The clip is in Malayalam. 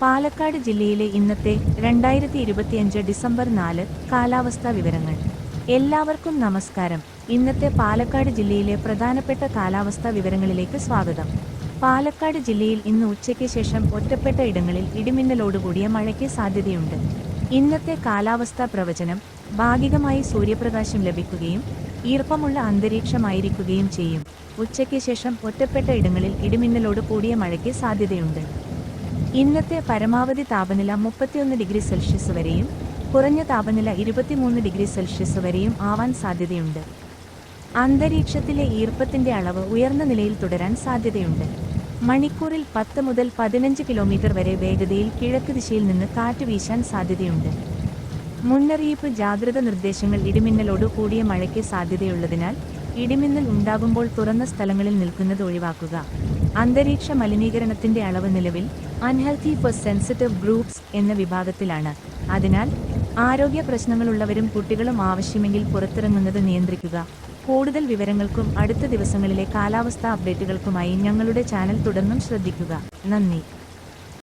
പാലക്കാട് ജില്ലയിലെ ഇന്നത്തെ 2025 ഡിസംബർ 4 കാലാവസ്ഥാ വിവരങ്ങൾ. എല്ലാവർക്കും നമസ്കാരം. ഇന്നത്തെ പാലക്കാട് ജില്ലയിലെ പ്രധാനപ്പെട്ട കാലാവസ്ഥാ വിവരങ്ങളിലേക്ക് സ്വാഗതം. പാലക്കാട് ജില്ലയിൽ ഇന്ന് ഉച്ചയ്ക്ക് ശേഷം ഒറ്റപ്പെട്ട ഇടങ്ങളിൽ ഇടിമിന്നലോടുകൂടിയ മഴയ്ക്ക് സാധ്യതയുണ്ട്. ഇന്നത്തെ കാലാവസ്ഥാ പ്രവചനം: ഭാഗികമായി സൂര്യപ്രകാശം ലഭിക്കുകയും ഈർപ്പമുള്ള അന്തരീക്ഷമായിരിക്കുകയും ചെയ്യും. ഉച്ചയ്ക്ക് ശേഷം ഒറ്റപ്പെട്ട ഇടങ്ങളിൽ ഇടിമിന്നലോട് കൂടിയ മഴയ്ക്ക് സാധ്യതയുണ്ട്. ഇന്നത്തെ പരമാവധി താപനില 31 ഡിഗ്രി സെൽഷ്യസ് വരെയും കുറഞ്ഞ താപനില 23 ഡിഗ്രി സെൽഷ്യസ് വരെയും ആവാൻ സാധ്യതയുണ്ട്. അന്തരീക്ഷത്തിലെ ഈർപ്പത്തിന്റെ അളവ് ഉയർന്ന നിലയിൽ തുടരാൻ സാധ്യതയുണ്ട്. മണിക്കൂറിൽ 10 മുതൽ 15 കിലോമീറ്റർ വരെ വേഗതയിൽ കിഴക്ക് ദിശയിൽ നിന്ന് കാറ്റ് വീശാൻ സാധ്യതയുണ്ട്. മുന്നറിയിപ്പ്: ജാഗ്രത നിർദ്ദേശങ്ങൾ. ഇടിമിന്നലോട് കൂടിയ മഴയ്ക്ക് സാധ്യതയുള്ളതിനാൽ ഇടിമിന്നൽ ഉണ്ടാകുമ്പോൾ തുറന്ന സ്ഥലങ്ങളിൽ നിൽക്കുന്നത് ഒഴിവാക്കുക. അന്തരീക്ഷ മലിനീകരണത്തിന്റെ അളവ് നിലവിൽ അൺഹെൽത്തി ഫോർ സെൻസിറ്റീവ് ഗ്രൂപ്പ്സ് എന്ന വിഭാഗത്തിലാണ്. അതിനാൽ ആരോഗ്യ പ്രശ്നങ്ങളുള്ളവരും കുട്ടികളും ആവശ്യമെങ്കിൽ പുറത്തിറങ്ങുന്നത് നിയന്ത്രിക്കുക. കൂടുതൽ വിവരങ്ങൾക്കും അടുത്ത ദിവസങ്ങളിലെ കാലാവസ്ഥാ അപ്ഡേറ്റുകൾക്കുമായി ഞങ്ങളുടെ ചാനൽ തുടർന്നും ശ്രദ്ധിക്കുക. നന്ദി.